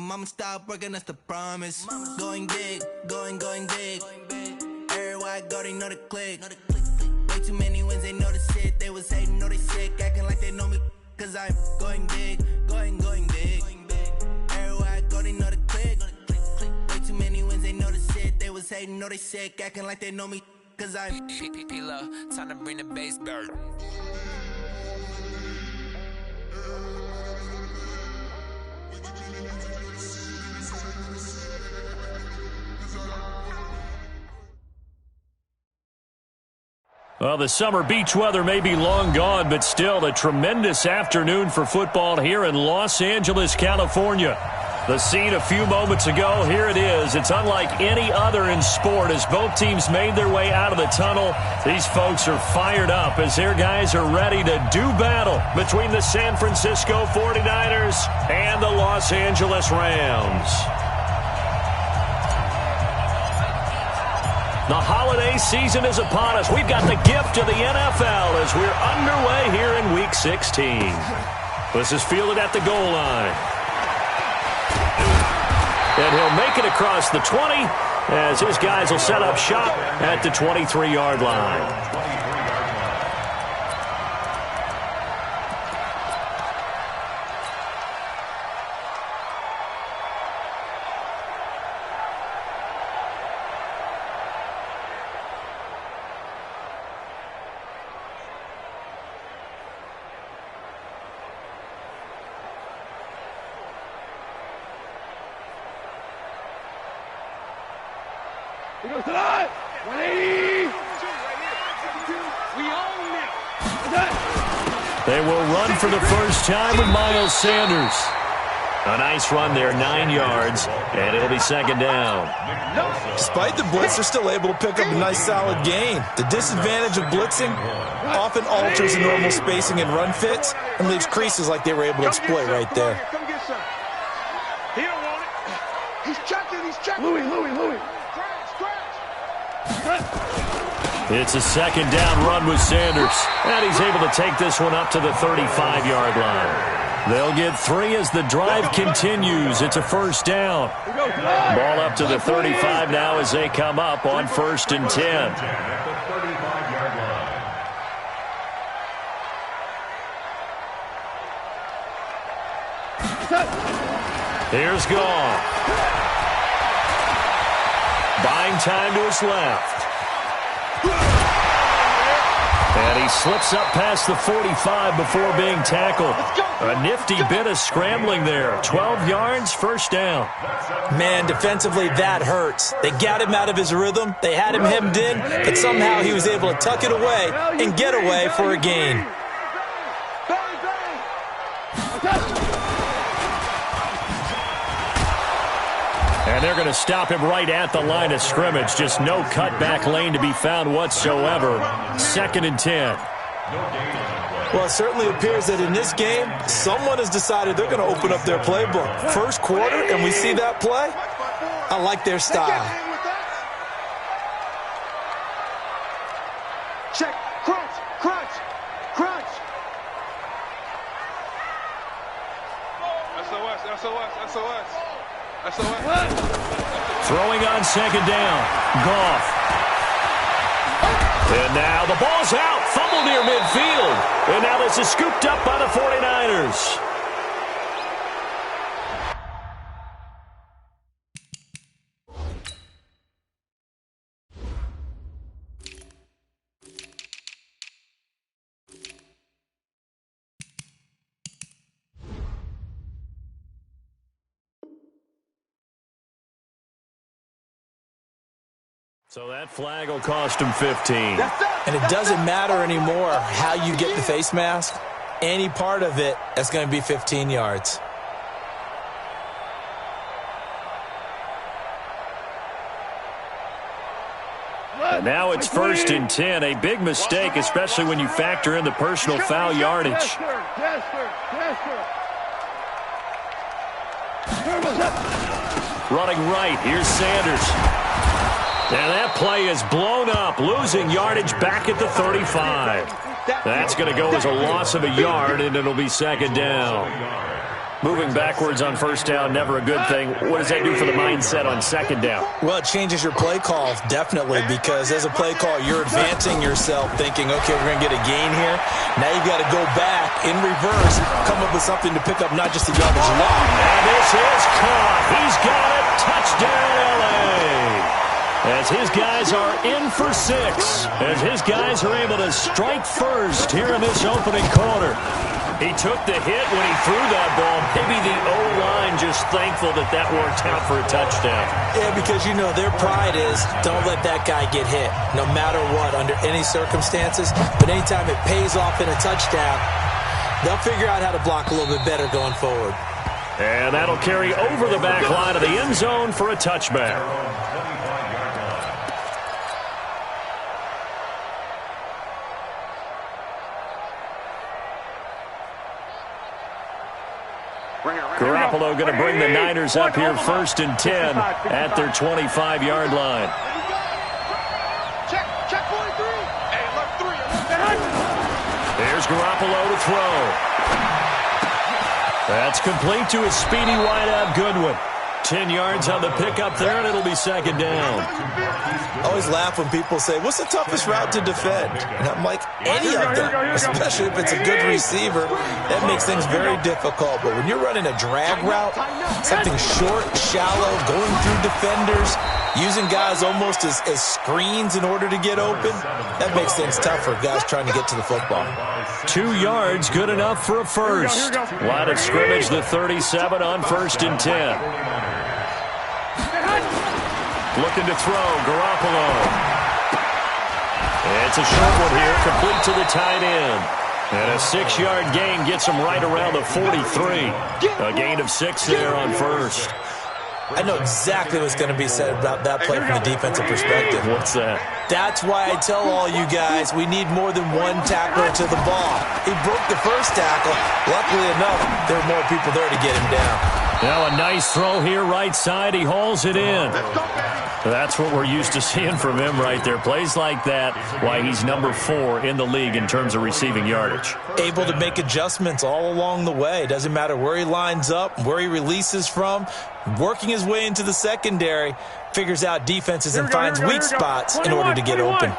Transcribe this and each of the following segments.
mama stop working, that's the promise. Going big, going big. Everywhere I go, they know the click. Way too many wins, they know the shit. They was hating, know they sick, acting like they know me. Cause I'm going big, going big. Everywhere I go, they know the click. Way too many wins, they know the shit. They was hating, know they sick, acting like they know me. Cause I'm P-P-P-Love, time to bring the bass back. Well, the summer beach weather may be long gone, but still a tremendous afternoon for football here in Los Angeles, California. The scene a few moments ago, here it is. It's unlike any other in sport as both teams made their way out of the tunnel. These folks are fired up as their guys are ready to do battle between the San Francisco 49ers and the Los Angeles Rams. The holiday season is upon us. We've got the gift of the NFL as we're underway here in Week 16. This is fielded at the goal line. And he'll make it across the 20 as his guys will set up shop at the 23-yard line. He goes to the 180. We own it. They will run for the first time with Miles Sanders. A nice run there, 9 yards, and it'll be second down. Despite the blitz, they're still able to pick up a nice, solid gain. The disadvantage of blitzing often alters the normal spacing and run fits and leaves creases like they were able to exploit right there. Come get some. He don't want it. He's checking. Louis. It's a second down run with Sanders, and he's able to take this one up to the 35-yard line. They'll get 3 as the drive continues. It's a first down. Ball up to the 35 now as they come up on 1st and 10. Here's Goff. Buying time to his left. And he slips up past the 45 before being tackled. A nifty bit of scrambling there. 12 yards, first down. Man, defensively, that hurts. They got him out of his rhythm. They had him hemmed in, but somehow he was able to tuck it away and get away for a gain. And they're going to stop him right at the line of scrimmage. Just no cutback lane to be found whatsoever. 2nd and 10. Well, it certainly appears that in this game, someone has decided they're going to open up their playbook. First quarter, and we see that play. I like their style. Check. Crunch. SOS. Throwing on second down. Goff. And now the ball's out. Fumble near midfield. And now this is scooped up by the 49ers. So that flag will cost him 15. And it doesn't matter anymore how you get the face mask. Any part of it, that's going to be 15 yards. And now it's 1st and 10. A big mistake, especially when you factor in the personal foul yardage. Running right, here's Sanders. And that play is blown up, losing yardage back at the 35. That's going to go as a loss of a yard, and it'll be second down. Moving backwards on first down, never a good thing. What does that do for the mindset on second down? Well, it changes your play call, definitely, because as a play call, you're advancing yourself thinking, okay, we're going to get a gain here. Now you've got to go back in reverse, come up with something to pick up not just the yardage long. And this is caught. He's got it. Touchdown, L.A. As his guys are in for 6. As his guys are able to strike first here in this opening quarter. He took the hit when he threw that ball. Maybe the O-line just thankful that that worked out for a touchdown. Yeah, because, you know, their pride is don't let that guy get hit, no matter what, under any circumstances. But anytime it pays off in a touchdown, they'll figure out how to block a little bit better going forward. And that'll carry over the back line of the end zone for a touchback. Garoppolo going to bring the Niners up here 1st and 10 at their 25-yard line. Check 43. Hey, look, 3. Here's Garoppolo to throw. That's complete to a speedy wideout Goodwin. 10 yards on the pickup there, and it'll be second down. I always laugh when people say, what's the toughest route to defend? And I'm like, any of them, especially if it's a good receiver. That makes things very difficult. But when you're running a drag route, something short, shallow, going through defenders, using guys almost as screens in order to get open, that makes things tough for guys trying to get to the football. 2 yards, good enough for a first. Line of scrimmage, the 37 on 1st and 10. Looking to throw, Garoppolo. It's a short one here, complete to the tight end. And a 6-yard gain gets him right around the 43. A gain of 6 there on first. I know exactly what's going to be said about that play from the defensive perspective. What's that? That's why I tell all you guys we need more than one tackler to the ball. He broke the first tackle. Luckily enough, there were more people there to get him down. Now a nice throw here, right side. He hauls it in. That's what we're used to seeing from him right there. Plays like that, why he's number 4 in the league in terms of receiving yardage. Able to make adjustments all along the way. Doesn't matter where he lines up, where he releases from. Working his way into the secondary, figures out defenses and finds weak spots in order to get open.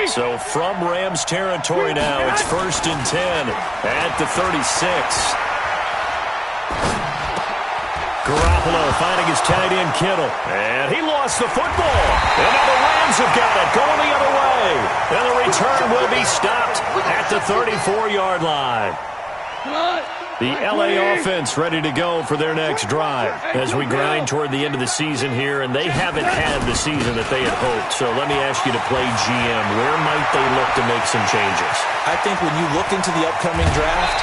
So from Rams territory now, it's 1st and 10 at the 36. Garoppolo finding his tight end Kittle. And he lost the football. And now the Rams have got it going the other way. And the return will be stopped at the 34-yard line. The L.A. offense ready to go for their next drive as we grind toward the end of the season here, and they haven't had the season that they had hoped. So let me ask you to play GM. Where might they look to make some changes? I think when you look into the upcoming draft,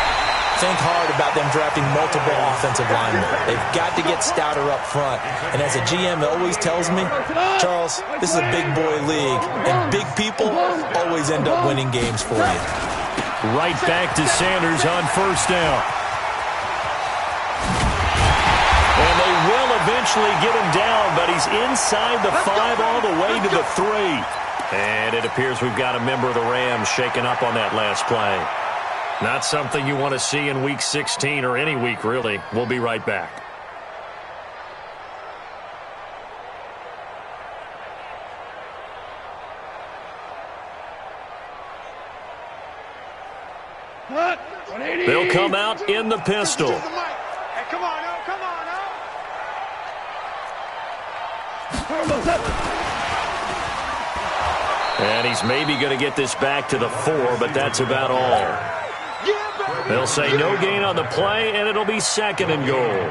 think hard about them drafting multiple offensive linemen. They've got to get stouter up front. And as a GM always tells me, Charles, this is a big boy league, and big people always end up winning games for you. Right back to Sanders on first down. And they will eventually get him down, but he's inside the 5 all the way to the 3. And it appears we've got a member of the Rams shaking up on that last play. Not something you want to see in Week 16 or any week, really. We'll be right back. They'll come out in the pistol. Hey, come on, now, come on, now. And he's maybe going to get this back to the 4, but that's about all. They'll say no gain on the play, and it'll be 2nd and goal.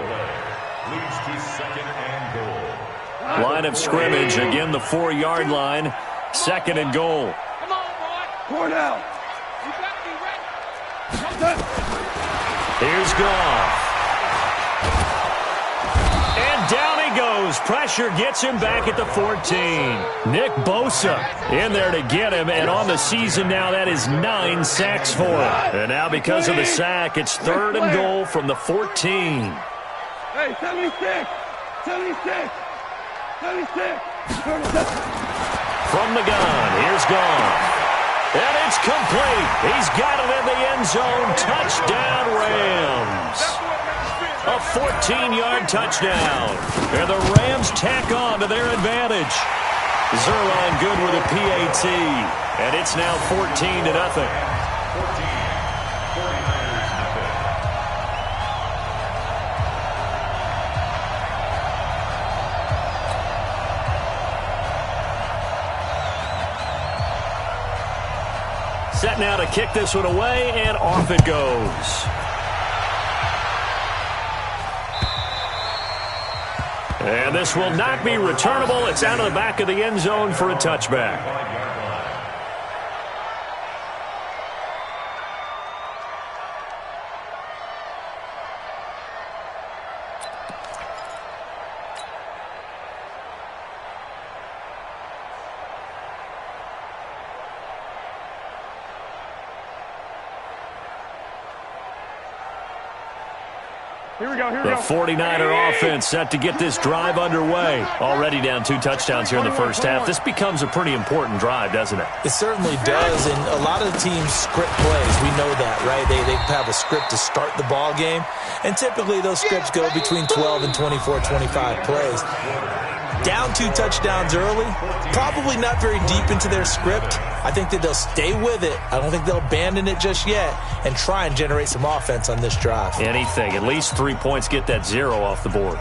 Line of scrimmage, again the 4-yard line, 2nd and goal. Come on, boy. Pour down. You better be ready. Here's Goff. And down he goes. Pressure gets him back at the 14. Nick Bosa in there to get him, and on the season now, that is 9 sacks for him. And now because of the sack, it's 3rd and goal from the 14. Hey, 76. 76. 76. From the gun, here's Goff. And it's complete. He's got it in the end zone. Touchdown, Rams. 14-yard touchdown. And the Rams tack on to their advantage. Zerline good with a PAT. And it's now 14-0. Set now to kick this one away, and off it goes. And this will not be returnable. It's out of the back of the end zone for a touchback. Here we go, The 49er offense set to get this drive underway. Already down 2 touchdowns here in the first half. This becomes a pretty important drive, doesn't it? It certainly does, and a lot of the teams script plays. We know that, right? They have a script to start the ball game, and typically those scripts go between 12 and 24, 25 plays. Down 2 touchdowns early, probably not very deep into their script. I think that they'll stay with it. I don't think they'll abandon it just yet and try and generate some offense on this drive. Anything. At least 3 points, get that 0 off the board.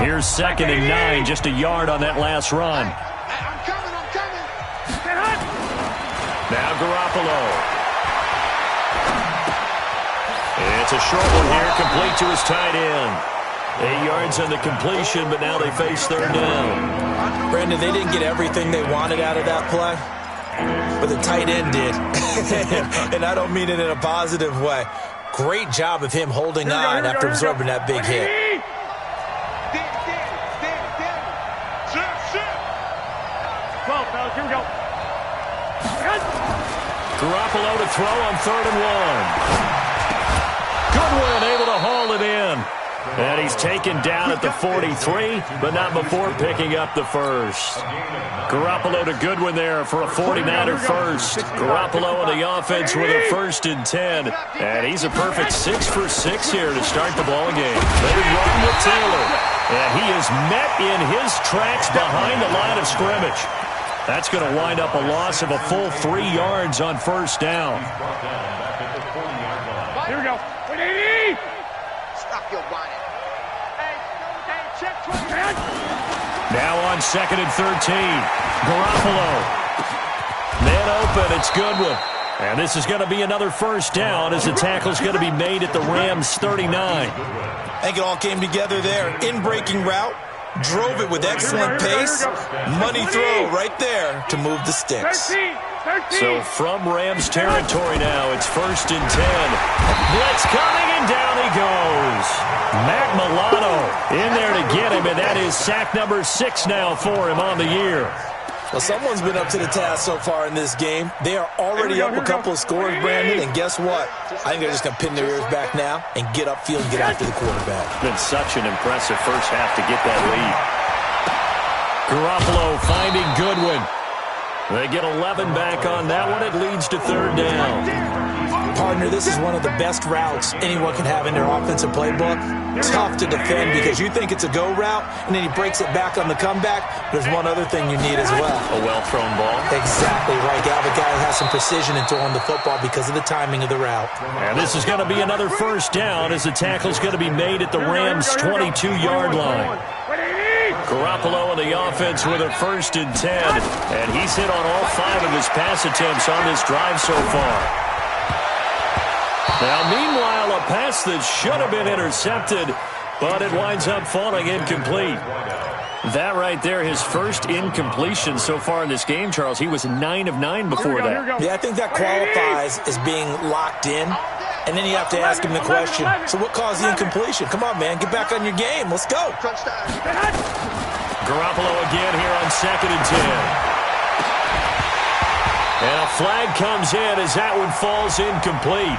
Here's 2nd and 9, just a yard on that last run. I'm coming. Now Garoppolo. It's a short one here, complete to his tight end. 8 yards on the completion, but now they face 3rd down. Brandon, they didn't get everything they wanted out of that play, but the tight end did. And I don't mean it in a positive way. Great job of him holding on after absorbing that big hit. Here we go. Garoppolo to throw on 3rd and 1. Goodwin able to haul it in. And he's taken down at the 43, but not before picking up the first. Garoppolo to Goodwin there for a 49er first. Garoppolo on the offense with a 1st and 10. And he's a perfect 6 for 6 here to start the ball game. They run with Taylor. And he is met in his tracks behind the line of scrimmage. That's going to wind up a loss of a full 3 yards on 1st down. Here we go. Stop your whining. Now on 2nd and 13. Garoppolo. Man open, it's Goodwin. And this is going to be another 1st down as the tackle's going to be made at the Rams 39. I think it all came together there. In-breaking route. Drove it with excellent pace. Money throw right there to move the sticks. 13. So from Rams territory now, it's 1st and 10. Blitz coming, and down he goes. Matt Milano in there to get him, and that is sack number 6 now for him on the year. Well, someone's been up to the task so far in this game. They are already up a couple of scores, Brandon, and guess what? I think they're just going to pin their ears back now and get upfield and get after the quarterback. Been such an impressive first half to get that lead. Garoppolo finding Goodwin. They get 11 back on that one. It leads to 3rd down. Partner, this is one of the best routes anyone can have in their offensive playbook. Tough to defend because you think it's a go route, and then he breaks it back on the comeback. There's one other thing you need as well. A well-thrown ball. Exactly right. You have a guy who has some precision in throwing the football because of the timing of the route. And this is going to be another 1st down as the tackle's going to be made at the Rams' 22-yard line. Garoppolo on the offense with a 1st and 10. And he's hit on all 5 of his pass attempts on this drive so far. Now, meanwhile, a pass that should have been intercepted, but it winds up falling incomplete. That right there, his first incompletion so far in this game, Charles. He was 9 of 9 before that. Yeah, I think that qualifies as being locked in. And then you have to ask him the question, so what caused the incompletion? Come on, man, get back on your game. Let's go. Garoppolo again here on 2nd and 10. And a flag comes in as that one falls incomplete.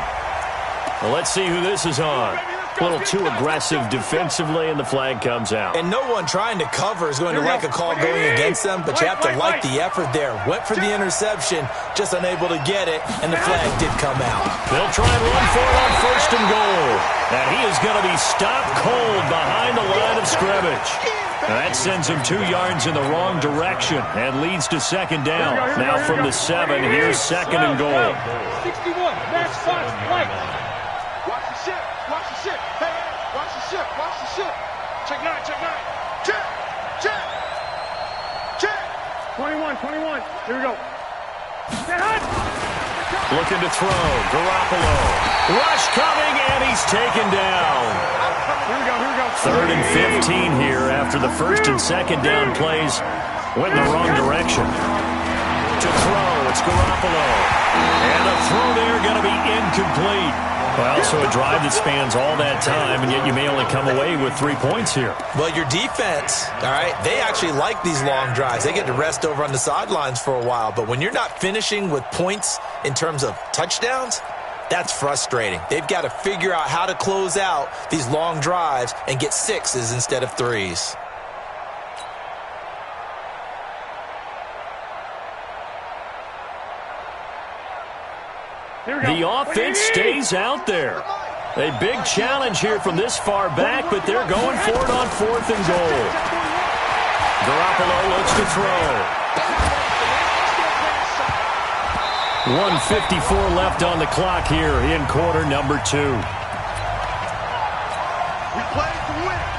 Well, let's see who this is on. A little too aggressive defensively, and the flag comes out. And no one trying to cover is going to like a call going against them, but you have to like the effort there. Went for the interception, just unable to get it, and the flag did come out. They'll try and run for it on 1st and goal. And he is going to be stopped cold behind the line of scrimmage. Now that sends him 2 yards in the wrong direction and leads to 2nd down. Now from the 7, here's 2nd and goal. 61, match 5, right. Watch the ship, watch the ship. Hey, watch the ship, watch the ship. Check 9, check 9. Check, check, check. 21, here we go. Get hot. Looking to throw, Garoppolo. Rush coming, and he's taken down. Here we go. 3rd and 15 here after the 1st and 2nd down plays went in the wrong direction. To throw, it's Garoppolo. And a throw there going to be incomplete. Well, so a drive that spans all that time, and yet you may only come away with 3 points here. Well, your defense, all right, they actually like these long drives. They get to rest over on the sidelines for a while. But when you're not finishing with points in terms of touchdowns, that's frustrating. They've got to figure out how to close out these long drives and get 6s instead of 3s. The offense stays out there. A big challenge here from this far back, but they're going for it on 4th and goal. Garoppolo looks to throw. 1:54 left on the clock here in quarter number 2.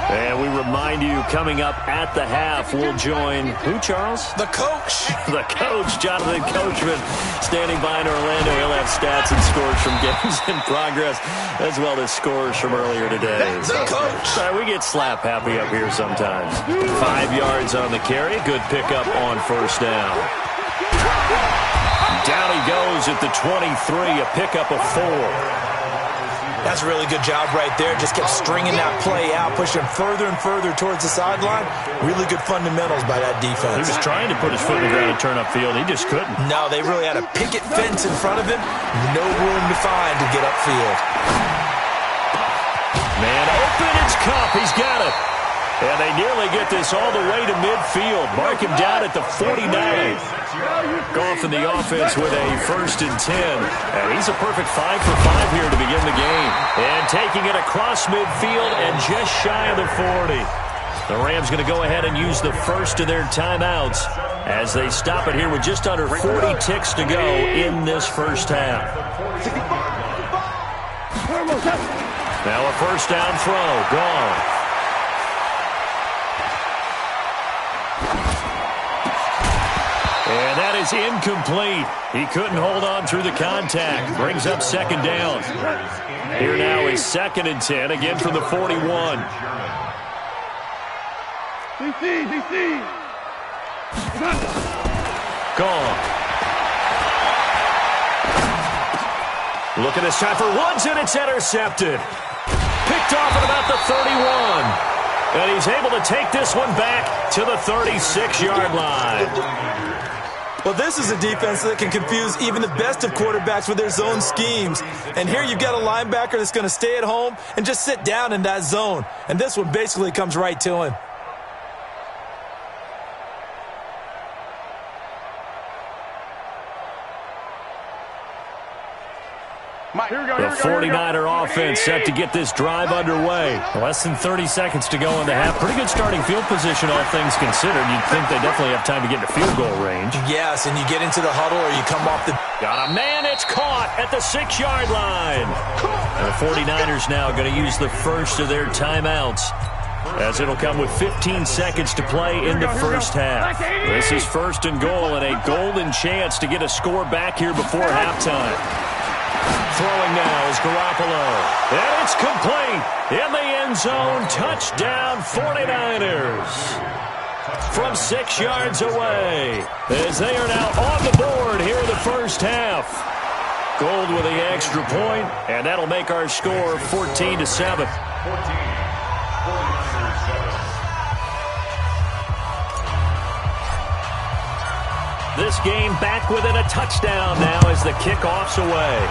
And we remind you, coming up at the half, we'll join who, Charles? The coach. The coach, Jonathan Coachman, standing by in Orlando. He'll have stats and scores from games in progress, as well as scores from earlier today. The coach. We get slap happy up here sometimes. 5 yards on the carry. Good pickup on 1st down. Down he goes at the 23, a pickup of 4. That's a really good job right there. Just kept stringing that play out, pushing further and further towards the sideline. Really good fundamentals by that defense. He was trying to put his foot in the ground and turn upfield. He just couldn't. No, they really had a picket fence in front of him. No room to find to get upfield. Man open, it's Cup. He's got it. And they nearly get this all the way to midfield. Mark him down at the 49. Goff in the offense with a 1st and 10. And he's a perfect 5 for 5 here to begin the game. And taking it across midfield and just shy of the 40. The Rams going to go ahead and use the first of their timeouts as they stop it here with just under 40 ticks to go in this first half. Now a 1st down throw. Gone. And that is incomplete. He couldn't hold on through the contact. Brings up 2nd down. Here now is 2nd and 10, again from the 41. DC. Gone. Looking this time for Woods, and it's intercepted. Picked off at about the 31. And he's able to take this one back to the 36-yard line. Well, this is a defense that can confuse even the best of quarterbacks with their zone schemes. And here you've got a linebacker that's going to stay at home and just sit down in that zone. And this one basically comes right to him. The 49er offense set to get this drive underway. Less than 30 seconds to go in the half. Pretty good starting field position, all things considered. You'd think they definitely have time to get into field goal range. Yes, and you get into the huddle or you come off the... Got a man, it's caught at the 6-yard line. And the 49ers now going to use the first of their timeouts, as it'll come with 15 seconds to play in the first half. This is 1st and goal, and a golden chance to get a score back here before halftime. Throwing now is Garoppolo. And it's complete in the end zone. Touchdown 49ers. From 6 yards away, as they are now on the board here in the first half. Gold with the extra point, and that'll make our score 14-7. This game back within a touchdown now as the kickoff's away.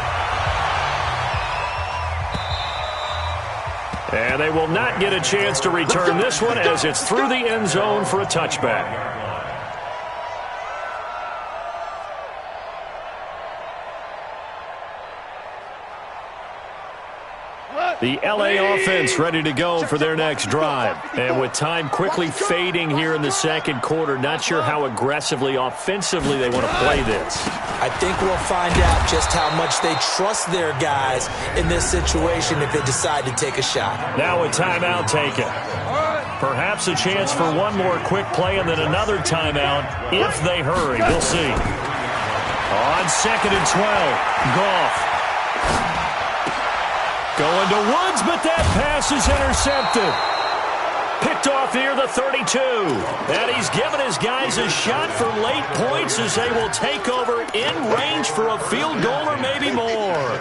And they will not get a chance to return this one as it's through the end zone for a touchback. The LA offense ready to go for their next drive. And with time quickly fading here in the second quarter, not sure how aggressively, offensively they want to play this. I think we'll find out just how much they trust their guys in this situation if they decide to take a shot. Now a timeout taken. Perhaps a chance for one more quick play and then another timeout if they hurry. We'll see. On 2nd and 12, Goff. Going to Woods, but that pass is intercepted. Picked off near the 32. And he's given his guys a shot for late points as they will take over in range for a field goal or maybe more.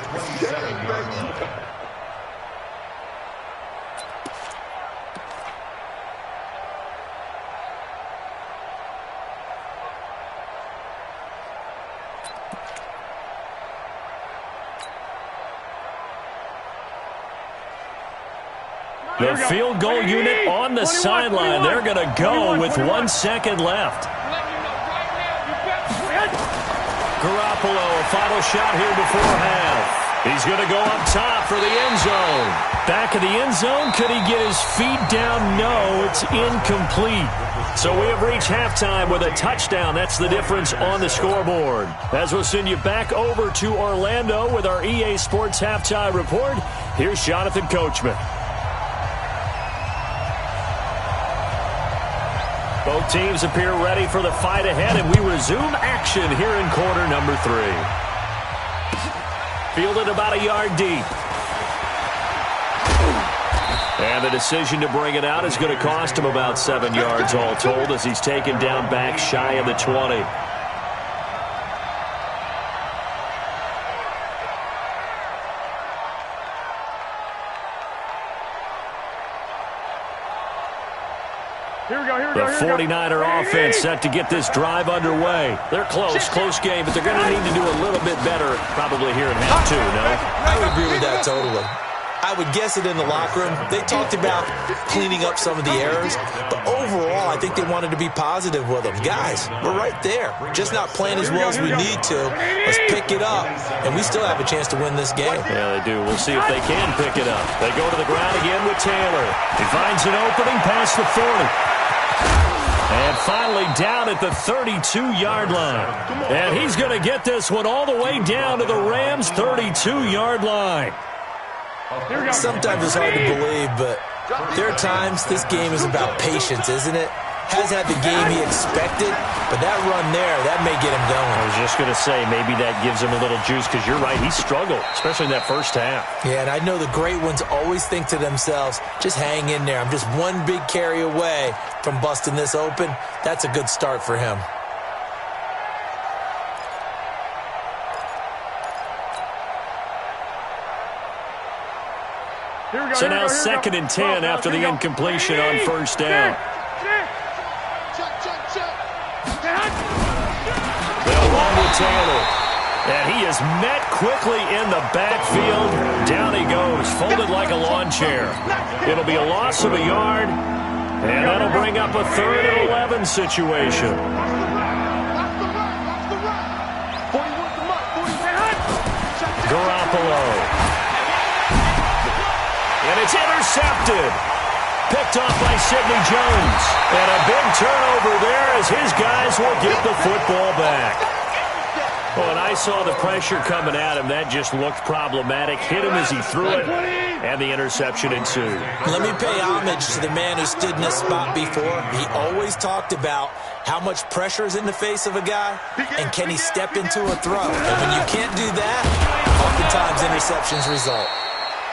The field goal unit on the sideline. They're going to go with 1 second left. Garoppolo, a final shot here before half. He's going to go up top for the end zone. Back of the end zone. Could he get his feet down? No, it's incomplete. So we have reached halftime with a touchdown. That's the difference on the scoreboard. As we'll send you back over to Orlando with our EA Sports Halftime Report, here's Jonathan Coachman. Both teams appear ready for the fight ahead, and we resume action here in quarter number 3. Fielded about a yard deep. And the decision to bring it out is going to cost him about 7 yards all told as he's taken down back shy of the 20. The 49er offense set to get this drive underway. They're close game, but they're going to need to do a little bit better probably here in half 2, no? I would agree with that totally. I would guess it in the locker room. They talked about cleaning up some of the errors, but overall, I think they wanted to be positive with them. Guys, we're right there. Just not playing as well as we need to. Let's pick it up, and we still have a chance to win this game. Yeah, they do. We'll see if they can pick it up. They go to the ground again with Taylor. He finds an opening past the 40. And finally down at the 32-yard line. And he's going to get this one all the way down to the Rams' 32-yard line. Sometimes it's hard to believe, but there are times this game is about patience, isn't it? Has had the game he expected, but that run there, that may get him going. I was just going to say, maybe that gives him a little juice, because you're right, he struggled, especially in that first half. Yeah, and I know the great ones always think to themselves, just hang in there. I'm just one big carry away from busting this open. That's a good start for him. So now 2nd and 10 after the incompletion on first down. They'll run with Taylor. And he is met quickly in the backfield. Down he goes, folded like a lawn chair. It'll be a loss of a yard, and that'll bring up a 3rd and 11 situation. Garoppolo. And it's intercepted. Picked off by Sidney Jones. And a big turnover there as his guys will get the football back. Well, and I saw the pressure coming at him. That just looked problematic. Hit him as he threw it, and the interception ensued. Let me pay homage to the man who stood in this spot before. He always talked about how much pressure is in the face of a guy, and can he step into a throw. And when you can't do that, oftentimes interceptions result.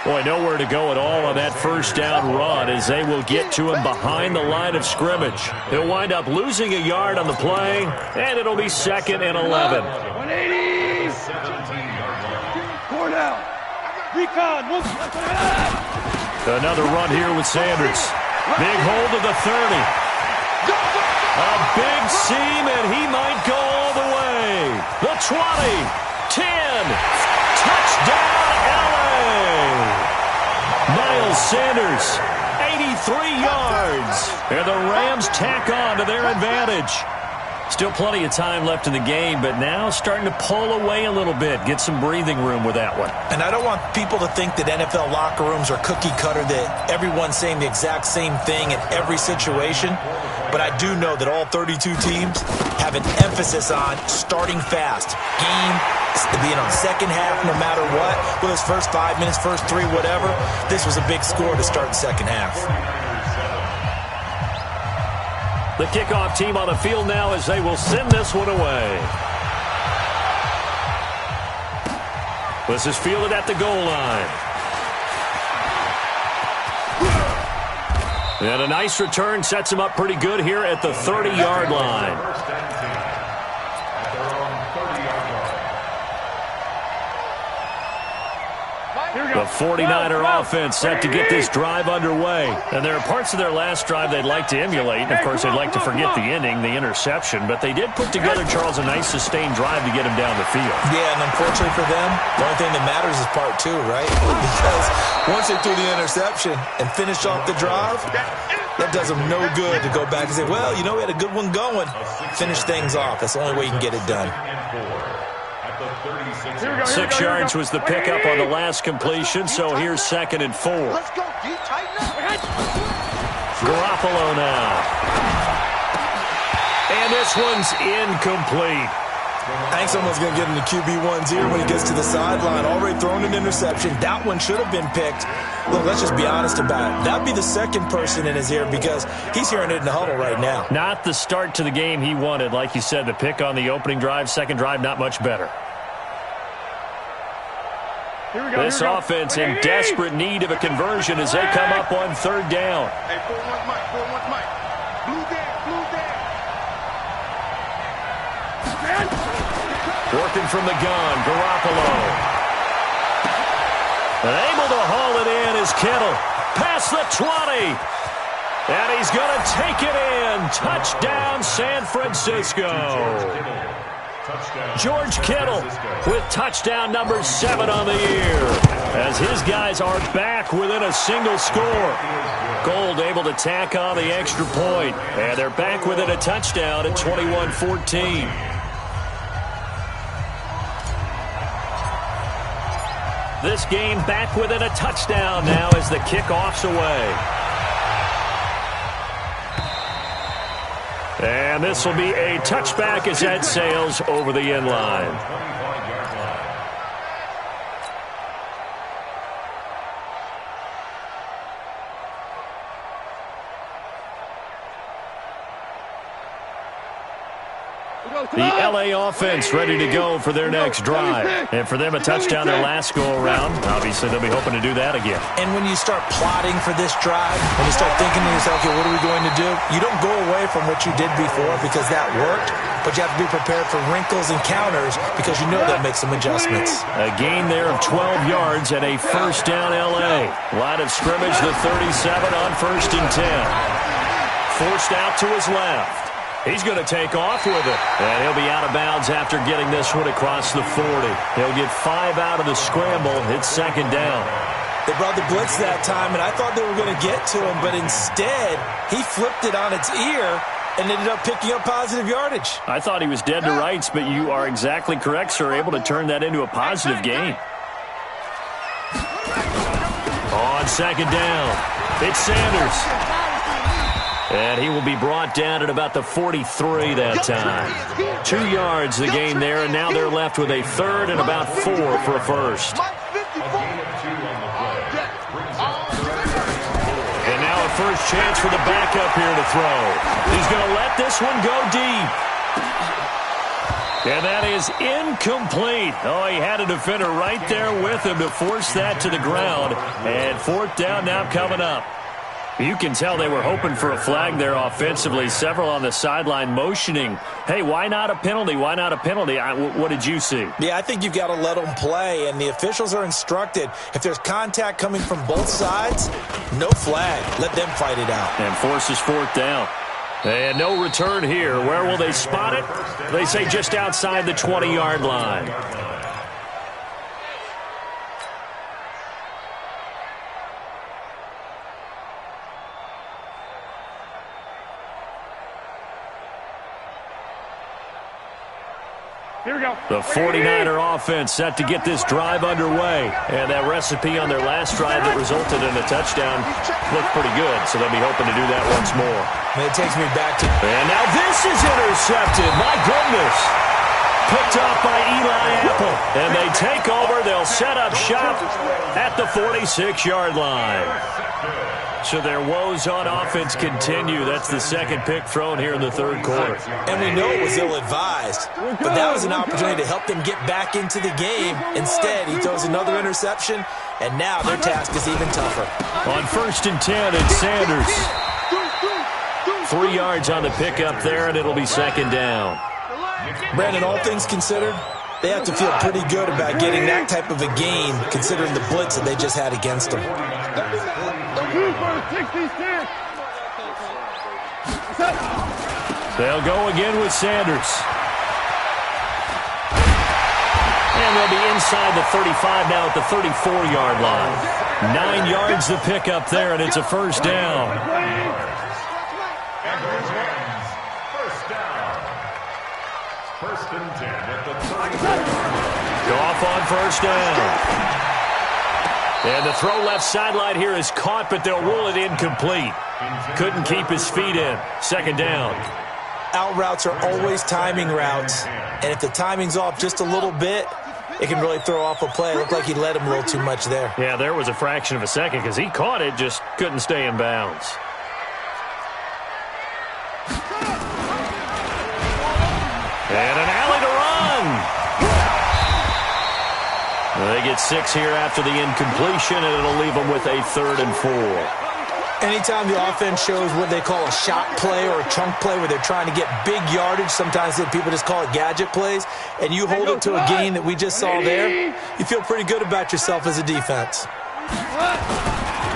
Boy, nowhere to go at all on that first down run as they will get to him behind the line of scrimmage. He'll wind up losing a yard on the play, and it'll be 2nd and 11. 180. 4 down. Recon. Another run here with Sanders. Big hold of the 30. A big seam, and he might go all the way. The 20. 10. Touchdown, LA. Miles Sanders, 83 yards. And the Rams tack on to their advantage. Still plenty of time left in the game, but now starting to pull away a little bit. Get some breathing room with that one. And I don't want people to think that NFL locker rooms are cookie cutter, that everyone's saying the exact same thing in every situation. But I do know that all 32 teams have an emphasis on starting fast. Game, being on second half no matter what. Whether it's first 5 minutes, first 3, whatever. This was a big score to start the second half. The kickoff team on the field now as they will send this one away. This is fielded at the goal line. And a nice return sets him up pretty good here at the 30-yard line. The 49er offense set to get this drive underway. And there are parts of their last drive they'd like to emulate. And, of course, they'd like to forget the ending, the interception. But they did put together, Charles, a nice sustained drive to get him down the field. Yeah, and unfortunately for them, the only thing that matters is part 2, right? Because once they threw the interception and finished off the drive, that does them no good to go back and say, well, you know, we had a good one going. Finish things off. That's the only way you can get it done. 6 yards was the pickup on the last completion, so here's 2nd and 4. Let's go, Garoppolo now. And this one's incomplete. I think someone's going to get into QB1's ear when he gets to the sideline. Already thrown an interception. That one should have been picked. Look, let's just be honest about it. That would be the second person in his ear because he's hearing it in the huddle right now. Not the start to the game he wanted. Like you said, the pick on the opening drive, second drive, not much better. This offense in desperate need of a conversion as they come up on 3rd down. Hey, 4-1 Mike, 4-1 Mike. Blue down. Working from the gun, Garoppolo. And able to haul it in is Kittle. Past the 20. And he's going to take it in. Touchdown, San Francisco. George Kittle with touchdown number 7 on the year as his guys are back within a single score. Gold able to tack on the extra point, and they're back within a touchdown at 21-14. This game back within a touchdown now as the kickoff's away. And this will be a touchback as that sails over the end line. The LA offense ready to go for their next drive. And for them, a touchdown their last go-around. Obviously, they'll be hoping to do that again. And when you start plotting for this drive, when you start thinking to yourself, okay, what are we going to do? You don't go away from what you did before because that worked, but you have to be prepared for wrinkles and counters because you know they'll make some adjustments. A gain there of 12 yards and a first down LA. Line of scrimmage, the 37 on 1st and 10. Forced out to his left. He's going to take off with it. And he'll be out of bounds after getting this one across the 40. He'll get 5 out of the scramble. It's 2nd down. They brought the blitz that time, and I thought they were going to get to him, but instead, he flipped it on its ear and ended up picking up positive yardage. I thought he was dead to rights, but you are exactly correct, sir. Able to turn that into a positive gain. On 2nd down, it's Sanders. And he will be brought down at about the 43 that time. 2 yards the gain there, and now they're left with a 3rd and about 4 for a first. And now a first chance for the backup here to throw. He's going to let this one go deep. And that is incomplete. Oh, he had a defender right there with him to force that to the ground. And 4th down now coming up. You can tell they were hoping for a flag there offensively. Several on the sideline motioning, hey, why not a penalty? Why not a penalty? What did you see? Yeah, I think you've got to let them play, and the officials are instructed. If there's contact coming from both sides, no flag. Let them fight it out. And forces 4th down. And no return here. Where will they spot it? They say just outside the 20-yard line. Here we go. The 49er offense set to get this drive underway. And that recipe on their last drive that resulted in a touchdown looked pretty good, so they'll be hoping to do that once more. And it takes me back to... And now this is intercepted. My goodness. Picked off by Eli Apple. And they take over. They'll set up shop at the 46-yard line. So their woes on offense continue. That's the second pick thrown here in the third quarter. And we know it was ill-advised, but that was an opportunity to help them get back into the game. Instead, he throws another interception, and now their task is even tougher. On 1st and 10, it's Sanders. 3 yards on the pickup there, and it'll be second down. Brandon, all things considered, they have to feel pretty good about getting that type of a gain, considering the blitz that they just had against them. They'll go again with Sanders. And they'll be inside the 35 now at the 34-yard line. 9 yards to pick up there, and it's a first down. First and 10 at the 30. Goff on first down. And the throw left sideline here is caught, but they'll rule it incomplete. Couldn't keep his feet in. Second down. Out routes are always timing routes, and if the timing's off just a little bit, it can really throw off a play. It looked like he led him a little too much there. Yeah, there was a fraction of a second because he caught it, just couldn't stay in bounds. And an alley to run. They get 6 here after the incompletion, and it'll leave them with a 3rd and 4. Anytime the offense shows what they call a shot play or a chunk play where they're trying to get big yardage, sometimes people just call it gadget plays, and you hold it to a gain that we just saw there, you feel pretty good about yourself as a defense.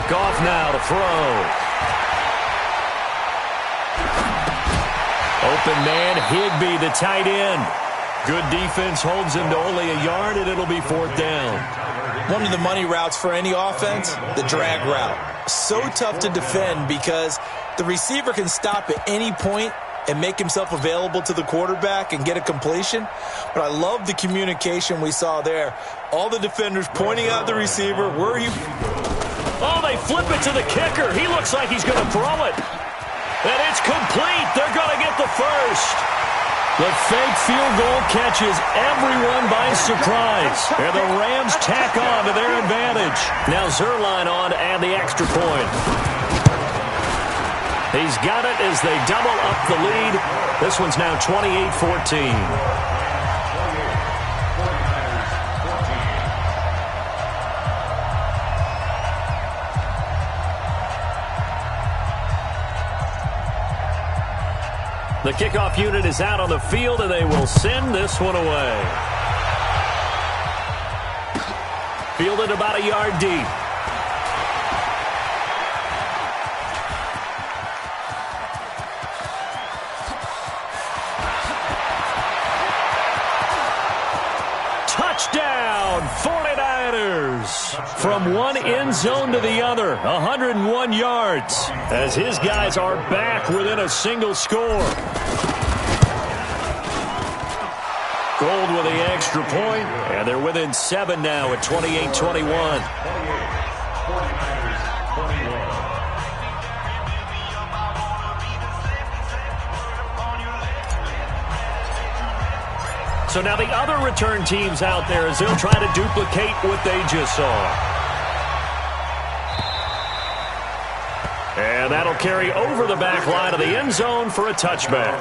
Goff now to throw. Open man, Higbee, the tight end. Good defense holds him to only a yard, and it'll be 4th down. One of the money routes for any offense, the drag route. So tough to defend because the receiver can stop at any point and make himself available to the quarterback and get a completion. But I love the communication we saw there. All the defenders pointing out the receiver. Where he... Oh, they flip it to the kicker. He looks like he's going to throw it. And it's complete. They're going to get the first. The fake field goal catches everyone by surprise. And the Rams tack on to their advantage. Now Zerline on to add the extra point. He's got it as they double up the lead. This one's now 28-14. The kickoff unit is out on the field, and they will send this one away. Fielded about a yard deep. Touchdown, 49ers. From one end zone to the other, 101 yards, as his guys are back within a single score. Gold with the extra point, and they're within 7 now at 28-21. So now the other return teams out there as they'll try to duplicate what they just saw. And that'll carry over the back line of the end zone for a touchback.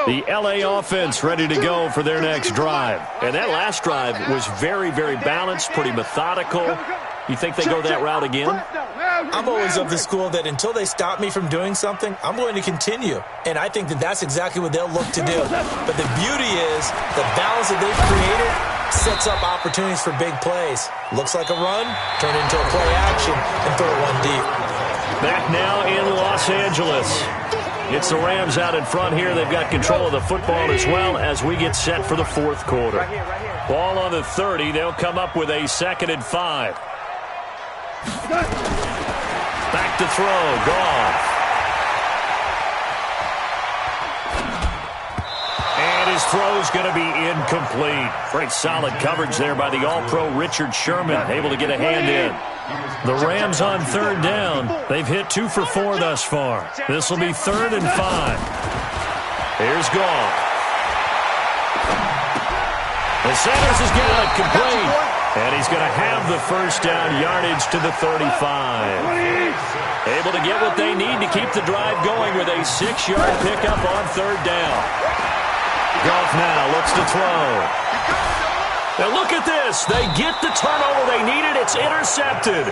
The LA offense ready to go for their next drive. And that last drive was very, very balanced, pretty methodical. You think they go that route again? I'm always of the school that until they stop me from doing something, I'm going to continue. And I think that that's exactly what they'll look to do. But the beauty is the balance that they've created sets up opportunities for big plays. Looks like a run, turn into a play action, and throw one deep. Back now in Los Angeles. It's the Rams out in front here. They've got control of the football as well as we get set for the fourth quarter. Ball on the 30. They'll come up with a 2nd and 5. Back Back to throw. Goff. And his throw's going to be incomplete. Great solid coverage there by the All-Pro Richard Sherman, able to get a hand in. The Rams on third down. They've hit 2 for 4 thus far. This will be 3rd and 5. Here's Goff. The Sanders has got it complete. And he's going to have the first down yardage to the 35. Able to get what they need to keep the drive going with a 6-yard pickup on third down. Goff now looks to throw. Now look at this. They get the turnover they needed. It's intercepted.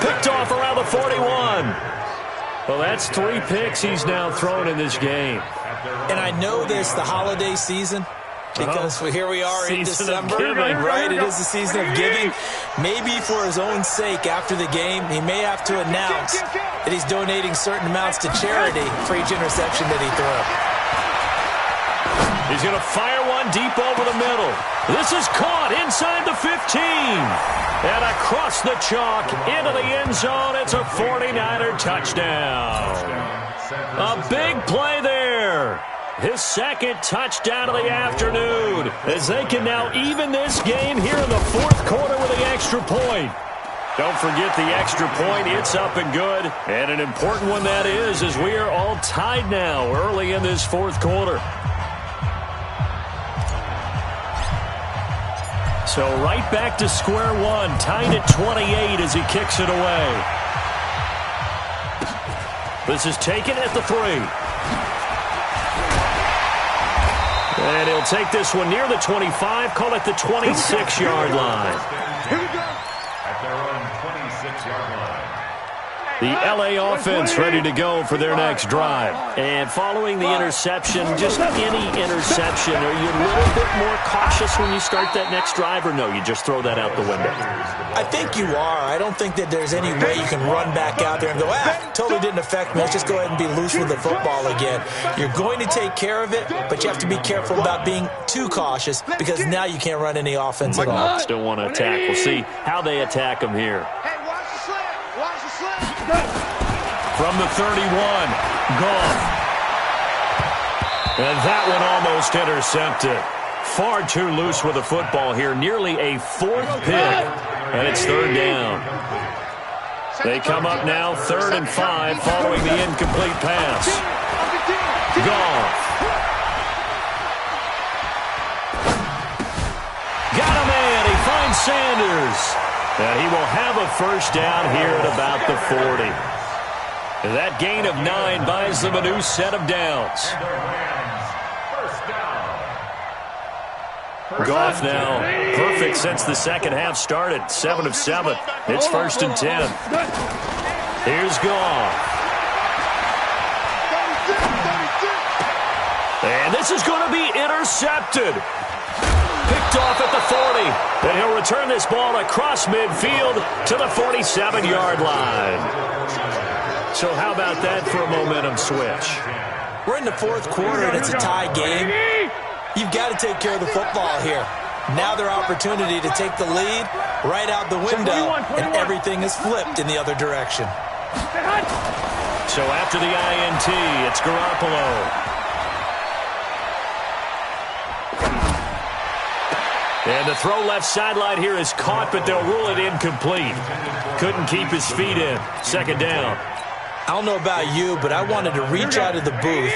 Picked off around the 41. Well, that's 3 picks he's now thrown in this game. And I know this, the holiday season, because here we are in December, right? It is the season of giving. Maybe for his own sake, after the game, he may have to announce that he's donating certain amounts to charity for each interception that he threw. He's going to fire one deep over the middle. This is caught inside the 15. And across the chalk into the end zone. It's a 49er touchdown. A big play there. His second touchdown of the afternoon, as they can now even this game here in the 4th quarter with the extra point. Don't forget the extra point. It's up and good. And an important one that is, as we are all tied now early in this 4th quarter. So right back to square one, tied at 28 as he kicks it away. This is taken at the 3. And he'll take this one near the 25, call it the 26-yard line. Here we go. At their own 26-yard line. The LA offense ready to go for their next drive. And following the interception, just any interception, are you a little bit more cautious when you start that next drive, or no, you just throw that out the window? I think you are. I don't think that there's any way you can run back out there and go, totally didn't affect me. Let's just go ahead and be loose with the football again. You're going to take care of it, but you have to be careful about being too cautious because now you can't run any offense at all. Still want to attack. We'll see how they attack them here. Hey, watch the slant. Watch the slant. From the 31, Goff. And that one almost intercepted. Far too loose with the football here. Nearly a 4th pick. And it's 3rd down. They come up now 3rd and 5 following the incomplete pass. Goff. Got a man. He finds Sanders. And he will have a first down here at about the 40. That gain of 9 buys them a new set of downs. Goff now perfect since the second half started. 7 of 7. It's 1st and 10. Here's Goff. And this is going to be intercepted. Picked off at the 40. And he'll return this ball across midfield to the 47-yard line. So how about that for a momentum switch? We're in the 4th quarter, and it's a tie game. You've got to take care of the football here. Now their opportunity to take the lead right out the window, and everything is flipped in the other direction. So after the INT, it's Garoppolo. And the throw left sideline here is caught, but they'll rule it incomplete. Couldn't keep his feet in. 2nd down. I don't know about you, but I wanted to reach out of the booth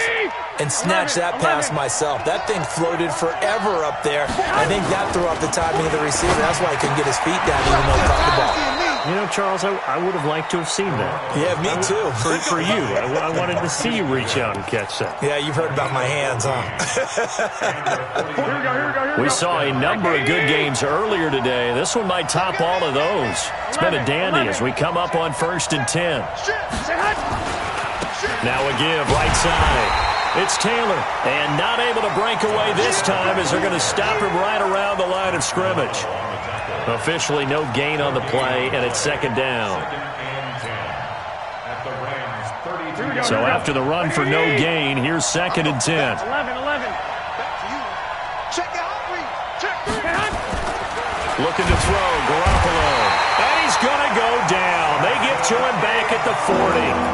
and snatch that pass myself. That thing floated forever up there. I think that threw off the timing of the receiver. That's why he couldn't get his feet down even though he caught the ball. You know, Charles, I would have liked to have seen that. Yeah, me too. For you. I wanted to see you reach out and catch that. Yeah, you've heard about my hands, huh? We saw a number of good games earlier today. This one might top all of those. It's been a dandy as we come up on 1st and 10. Now a give right side. It's Taylor, and not able to break away this time as they're going to stop him right around the line of scrimmage. Officially no gain on the play, and it's 2nd down. So after the run for no gain, here's 2nd and 10. 11. Looking to throw, Garoppolo. And he's going to go down. They get to him back at the 40.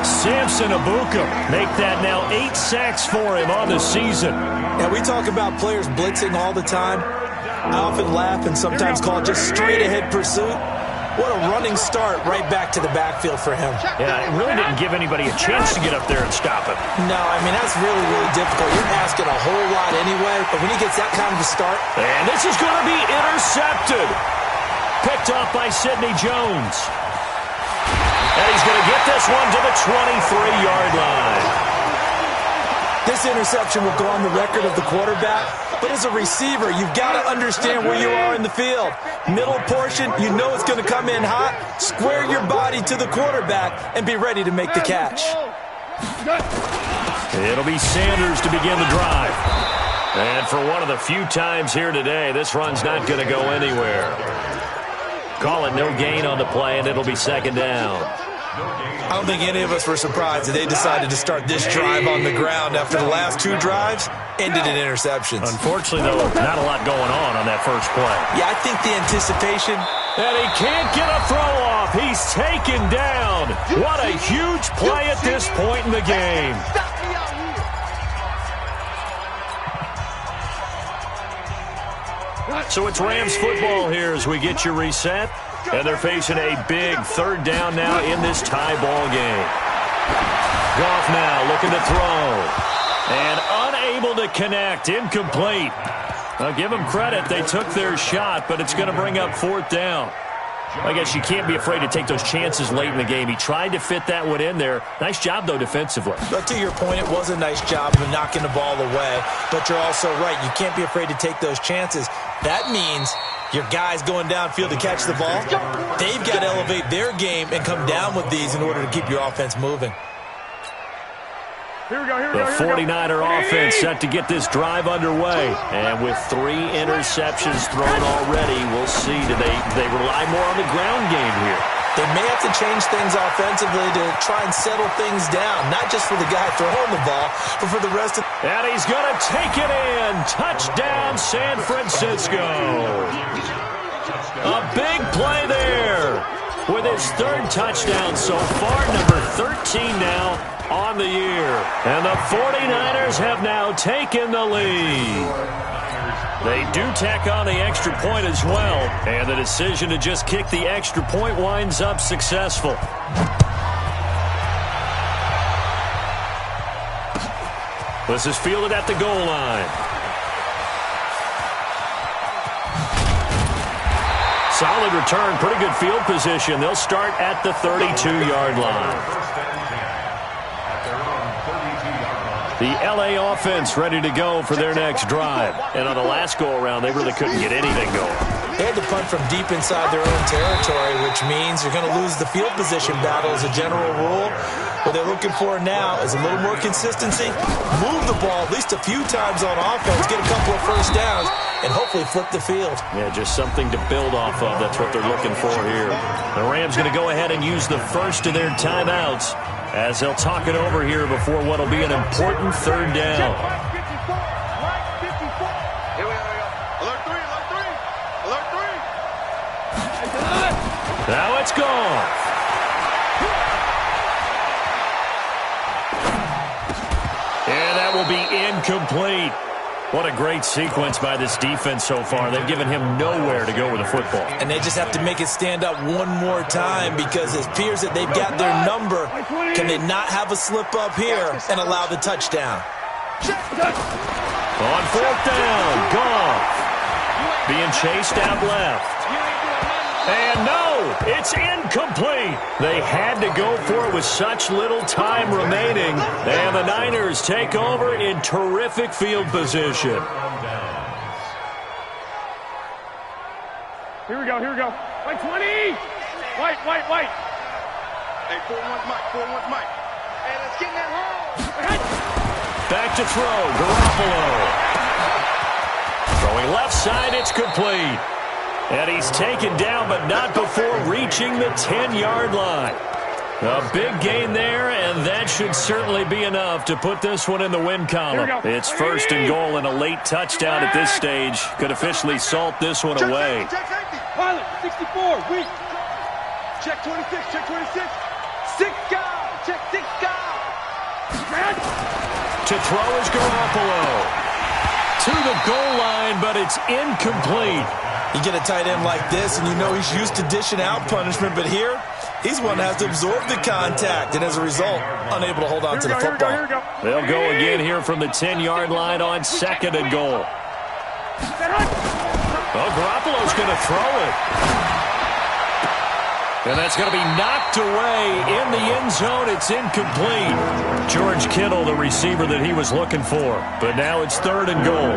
Samson Ibuka make that now 8 sacks for him on the season. Yeah, we talk about players blitzing all the time. I often laugh and sometimes call it just straight-ahead pursuit. What a running start right back to the backfield for him. Yeah, it really didn't give anybody a chance to get up there and stop him. No, I mean, that's really, really difficult. You're asking a whole lot anyway, but when he gets that kind of a start. And this is going to be intercepted. Picked off by Sidney Jones. And he's going to get this one to the 23-yard line. This interception will go on the record of the quarterback, but as a receiver, you've got to understand where you are in the field. Middle portion, you know it's going to come in hot. Square your body to the quarterback and be ready to make the catch. It'll be Sanders to begin the drive. And for one of the few times here today, this run's not going to go anywhere. Call it no gain on the play, and it'll be second down. I don't think any of us were surprised that they decided to start this drive on the ground after the last 2 drives ended in interceptions. Unfortunately, though, not a lot going on that first play. Yeah, I think the anticipation. And he can't get a throw off. He's taken down. What a huge play at this point in the game. So it's Rams football here as we get you reset. And they're facing a big third down now in this tie ball game. Goff now looking to throw. And unable to connect. Incomplete. I'll give them credit. They took their shot, but it's going to bring up 4th down. I guess you can't be afraid to take those chances late in the game. He tried to fit that one in there. Nice job, though, defensively. But to your point, it was a nice job of knocking the ball away. But you're also right. You can't be afraid to take those chances. That means your guys going downfield to catch the ball, they've got to elevate their game and come down with these in order to keep your offense moving. The 49er offense set to get this drive underway. And with 3 interceptions thrown already, we'll see. Do they rely more on the ground game here? They may have to change things offensively to try and settle things down, not just for the guy throwing the ball, but for the rest of. And he's going to take it in. Touchdown, San Francisco. A big play there with his 3rd touchdown so far, number 13 now on the year. And the 49ers have now taken the lead. They do tack on the extra point as well. And the decision to just kick the extra point winds up successful. This is fielded at the goal line. Solid return, pretty good field position. They'll start at the 32-yard line. The L.A. offense ready to go for their next drive. And on the last go-around, they really couldn't get anything going. They had to punt from deep inside their own territory, which means you're going to lose the field position battle as a general rule. What they're looking for now is a little more consistency, move the ball at least a few times on offense, get a couple of first downs, and hopefully flip the field. Yeah, just something to build off of. That's what they're looking for here. The Rams going to go ahead and use the first of their timeouts as they'll talk it over here before what will be an important 3rd down. Now it's gone. And that will be incomplete. What a great sequence by this defense so far. They've given him nowhere to go with the football. And they just have to make it stand up one more time because it appears that they've got their number. Can they not have a slip up here and allow the touchdown? On 4th down, Goff being chased out left. And no, it's incomplete. They had to go for it with such little time remaining. And the Niners take over in terrific field position. Here we go. White 20. White. Hey, 4-1 Mike. Hey, let's get in that hole. Back to throw, Garoppolo. Throwing left side, it's complete. And he's taken down, but not before reaching the 10-yard line. A big gain there, and that should certainly be enough to put this one in the win column. It's 1st and goal, and a late touchdown at this stage could officially salt this one away. Check 64, weak. Check 26, To throw is Garoppolo. To the goal line, but it's incomplete. You get a tight end like this, and you know he's used to dishing out punishment, but here, he's one that has to absorb the contact, and as a result, unable to hold on to the football. They'll go again here from the 10-yard line on 2nd and goal. Oh, Garoppolo's going to throw it. And that's going to be knocked away in the end zone. It's incomplete. George Kittle, the receiver that he was looking for. But now it's 3rd and goal.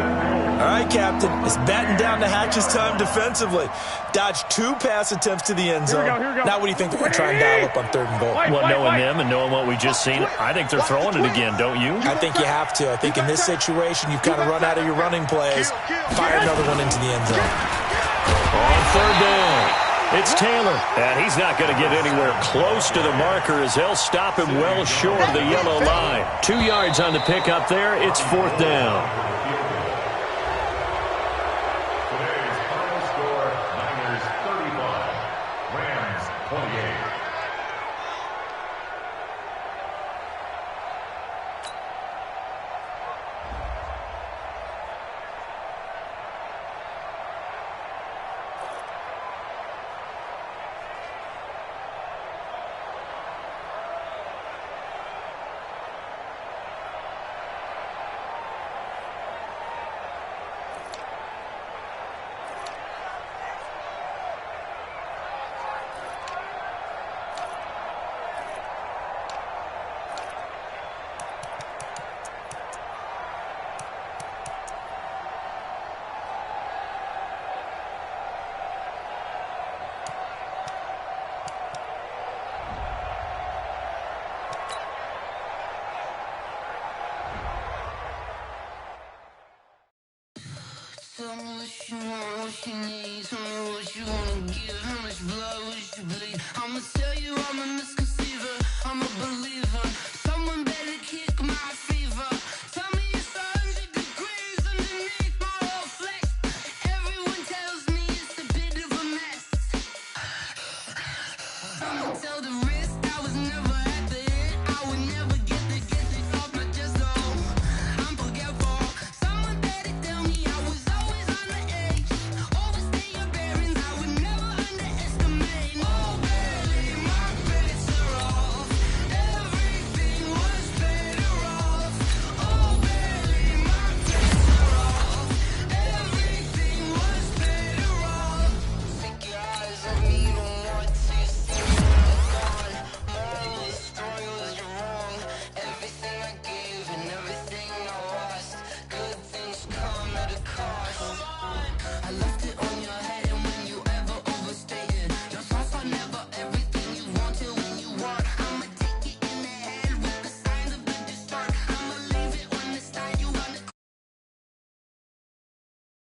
All right, Captain. It's batting down the hatches time defensively. Dodged 2 pass attempts to the end zone. Here we go. Now what do you think they're going to try and dial up on 3rd and goal? Well, knowing them and knowing what we just seen, I think they're throwing it again, don't you? I think you have to. I think in this situation, you've kind of run out of your running plays. Fire another one into the end zone. On 3rd down. It's Taylor, and he's not going to get anywhere close to the marker as they'll stop him well short of the yellow line. 2 yards on the pickup there. It's 4th down. Today's final score, Niners 35, Rams 28. Tell me what you want, what you need. Tell me what you wanna give, how much blood, what you bleed. I'ma tell you I'm in this.